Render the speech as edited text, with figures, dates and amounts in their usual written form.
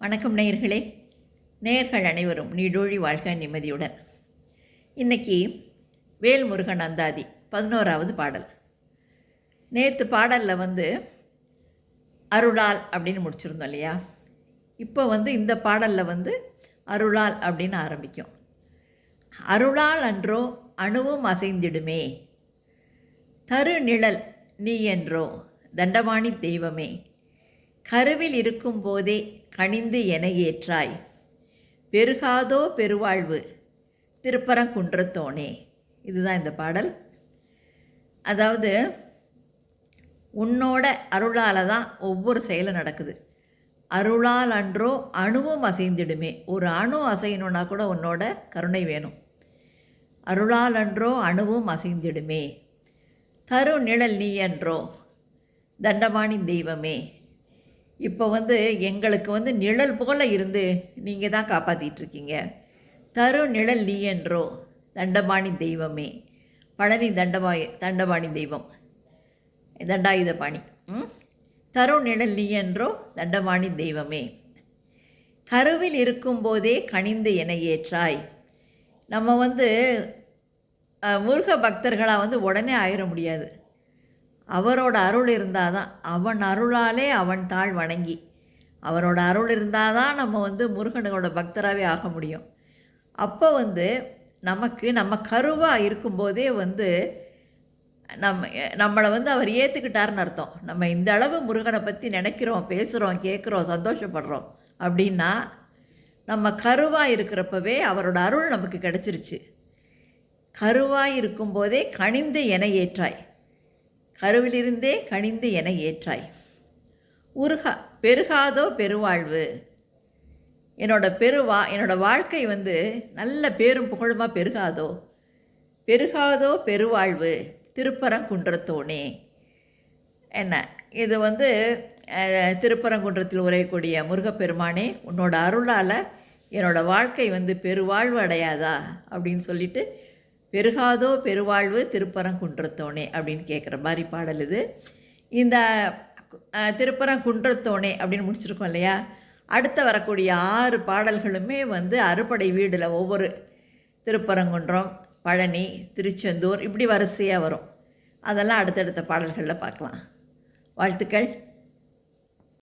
வணக்கம் நேயர்களே. நேயர்கள் அனைவரும் நீடோழி வாழ்க்கை நிம்மதியுடன். இன்றைக்கி வேல்முருகன் அந்தாதி 11வது பாடல். நேற்று பாடலில் அருளால் அப்படின்னு முடிச்சிருந்தோம் இல்லையா? இப்போ இந்த பாடலில் அருளால் அப்படின்னு ஆரம்பிக்கும். அருளால் அன்றோ அணுவும் அசைந்திடுமே, தரு நிழல் நீ என்றோ தண்டபாணி தெய்வமே, கருவில் இருக்கும் போதே கனிந்து என ஏற்றாய், பெருகாதோ பெருவாழ்வு திருப்பரங்குன்றத்தோனே. இதுதான் இந்த பாடல். அதாவது உன்னோட அருளால் தான் ஒவ்வொரு செயலும் நடக்குது. அருளால் அன்றோ அணுவும் அசைந்திடுமே. ஒரு அணு அசையணுன்னா கூட உன்னோட கருணை வேணும். அருளால் அன்றோ அணுவும் அசைந்திடுமே, தரு நிழல் நீ என்றோ தண்டபாணி தெய்வமே. இப்போ எங்களுக்கு நிழல் போல் இருந்து நீங்கள் தான் காப்பாற்றிட்டுருக்கீங்க. தரு நிழல் நீ என்றோ தண்டபாணி தெய்வமே. பழனி தண்டபாணி தெய்வம், தண்டாயுதபாணி. தரு நிழல் நீ என்றோ தண்டபாணி தெய்வமே, கருவில் இருக்கும்போதே கனிந்து என ஏற்றாய். நம்ம முருக பக்தர்களாக உடனே ஆயிட முடியாது. அவரோட அருள் இருந்தால் தான், அவன் அருளாலே அவன் தாழ் வணங்கி, அவரோட அருள் இருந்தால் தான் நம்ம முருகனோட பக்தராகவே ஆக முடியும். அப்போ நமக்கு நம்ம கருவாக இருக்கும்போதே நம்மளை அவர் ஏற்றுக்கிட்டாருன்னு அர்த்தம். நம்ம இந்த அளவு முருகனை பற்றி நினைக்கிறோம், பேசுகிறோம், கேட்குறோம், சந்தோஷப்படுறோம் அப்படின்னா நம்ம கருவாக இருக்கிறப்பவே அவரோட அருள் நமக்கு கிடச்சிருச்சு. கருவாய் இருக்கும்போதே கனிந்து என ஏற்றாய், கருவிலிருந்தே கனிந்து என ஏற்றாய். பெருகாதோ பெருவாழ்வு. என்னோட வாழ்க்கை நல்ல பேரும் புகழுமா பெருகாதோ பெருவாழ்வு திருப்பரங்குன்றத்தோனே. என்ன இது திருப்பரங்குன்றத்தில் உரையக்கூடிய முருகப்பெருமானே, உன்னோட அருளால் என்னோடய வாழ்க்கை பெருவாழ்வு அடையாதா அப்படின்னு சொல்லிட்டு, பெருகாதோ பெருவாழ்வு திருப்பரங்குன்றத்தோனே அப்படின்னு கேட்குற மாதிரி பாடல் இது. இந்த திருப்பரங்குன்றத்தோனே அப்படின்னு முடிச்சிருக்கோம் இல்லையா? அடுத்த வரக்கூடிய 6 பாடல்களுமே அறுபடை வீடில் ஒவ்வொரு திருப்பரங்குன்றம், பழனி, திருச்செந்தூர் இப்படி வரிசையாக வரும். அதெல்லாம் அடுத்தடுத்த பாடல்களில் பார்க்கலாம். வாழ்த்துக்கள்.